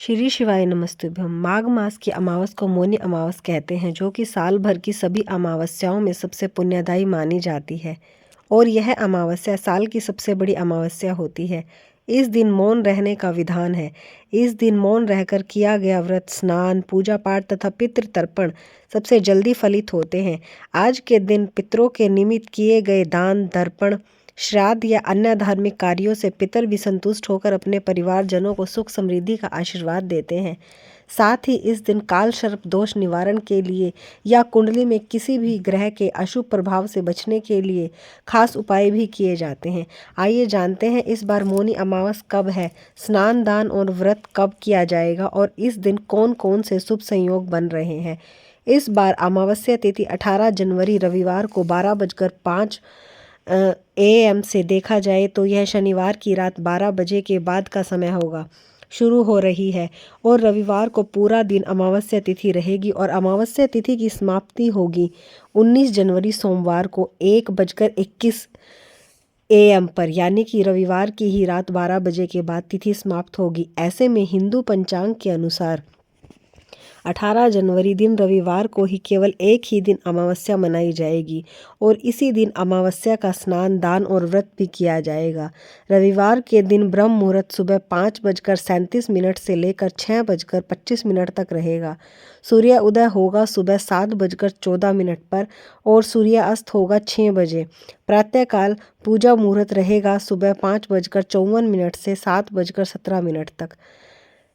श्री शिवाय नमस्तुभ्यम। माघ मास की अमावस को मौनी अमावस कहते हैं, जो कि साल भर की सभी अमावस्याओं में सबसे पुण्यदायी मानी जाती है और यह अमावस्या साल की सबसे बड़ी अमावस्या होती है। इस दिन मौन रहने का विधान है। इस दिन मौन रहकर किया गया व्रत, स्नान, पूजा पाठ तथा पितृ तर्पण सबसे जल्दी फलित होते हैं। आज के दिन पितरों के निमित्त किए गए दान, दर्पण, श्राद्ध या अन्य धार्मिक कार्यों से पितर भी संतुष्ट होकर अपने परिवारजनों को सुख समृद्धि का आशीर्वाद देते हैं। साथ ही इस दिन काल सर्प दोष निवारण के लिए या कुंडली में किसी भी ग्रह के अशुभ प्रभाव से बचने के लिए खास उपाय भी किए जाते हैं। आइए जानते हैं इस बार मौनी अमावस कब है, स्नान, दान और व्रत कब किया जाएगा और इस दिन कौन कौन से शुभ संयोग बन रहे हैं। इस बार अमावस्या तिथि 18 जनवरी रविवार को 12:05 AM से देखा जाए तो यह शनिवार की रात 12 बजे के बाद का समय होगा शुरू हो रही है और रविवार को पूरा दिन अमावस्या तिथि रहेगी और अमावस्या तिथि की समाप्ति होगी 19 जनवरी सोमवार को 1:21 AM पर, यानी कि रविवार की ही रात 12 बजे के बाद तिथि समाप्त होगी। ऐसे में हिंदू पंचांग के अनुसार 18 जनवरी दिन रविवार को ही केवल एक ही दिन अमावस्या मनाई जाएगी और इसी दिन अमावस्या का स्नान, दान और व्रत भी किया जाएगा। रविवार के दिन ब्रह्म मुहूर्त सुबह 5:37 से लेकर 6:25 तक रहेगा। सूर्य उदय होगा सुबह 7:14 पर और सूर्यास्त होगा 6 बजे। प्रातःकाल पूजा मुहूर्त रहेगा सुबह 5:54 से 7:17 तक।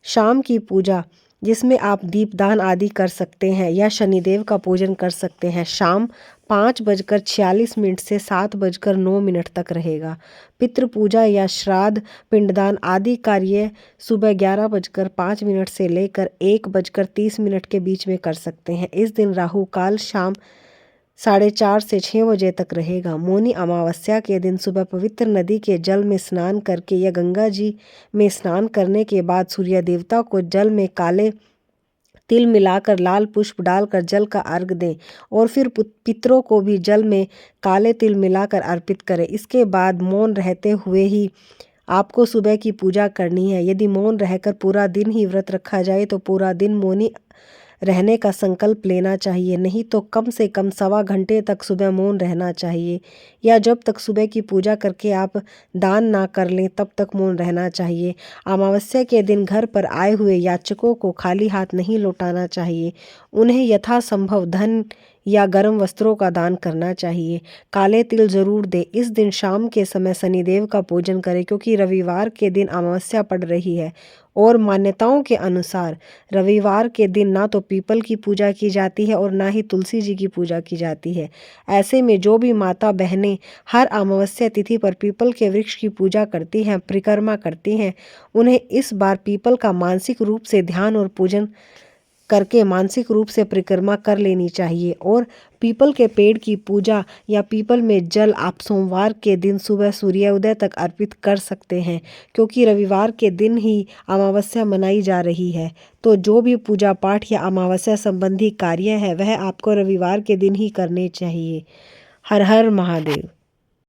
शाम की पूजा, जिसमें आप दीपदान आदि कर सकते हैं या शनिदेव का पूजन कर सकते हैं, शाम 5:46 से 7:09 तक रहेगा। पितृ पूजा या श्राद्ध, पिंडदान आदि कार्य सुबह 11:05 से लेकर 1:30 के बीच में कर सकते हैं। इस दिन राहु काल शाम 4:30 से 6 बजे तक रहेगा। मौनी अमावस्या के दिन सुबह पवित्र नदी के जल में स्नान करके या गंगा जी में स्नान करने के बाद सूर्य देवता को जल में काले तिल मिलाकर लाल पुष्प डालकर जल का अर्घ दें और फिर पितरों को भी जल में काले तिल मिलाकर अर्पित करें। इसके बाद मौन रहते हुए ही आपको सुबह की पूजा करनी है। यदि मौन रहकर पूरा दिन ही व्रत रखा जाए तो पूरा दिन मौनी रहने का संकल्प लेना चाहिए, नहीं तो कम से कम 1.25 घंटे तक सुबह मौन रहना चाहिए या जब तक सुबह की पूजा करके आप दान ना कर लें तब तक मौन रहना चाहिए। अमावस्या के दिन घर पर आए हुए याचकों को खाली हाथ नहीं लौटाना चाहिए। उन्हें यथासंभव धन या गर्म वस्त्रों का दान करना चाहिए। काले तिल जरूर दें। इस दिन शाम के समय शनिदेव का पूजन करें, क्योंकि रविवार के दिन अमावस्या पड़ रही है और मान्यताओं के अनुसार रविवार के दिन ना तो पीपल की पूजा की जाती है और ना ही तुलसी जी की पूजा की जाती है। ऐसे में जो भी माता बहनें हर अमावस्या तिथि पर पीपल के वृक्ष की पूजा करती हैं, परिक्रमा करती हैं, उन्हें इस बार पीपल का मानसिक रूप से ध्यान और पूजन करके मानसिक रूप से परिक्रमा कर लेनी चाहिए। और पीपल के पेड़ की पूजा या पीपल में जल आप सोमवार के दिन सुबह सूर्योदय तक अर्पित कर सकते हैं, क्योंकि रविवार के दिन ही अमावस्या मनाई जा रही है। तो जो भी पूजा पाठ या अमावस्या संबंधी कार्य है वह आपको रविवार के दिन ही करने चाहिए। हर हर महादेव।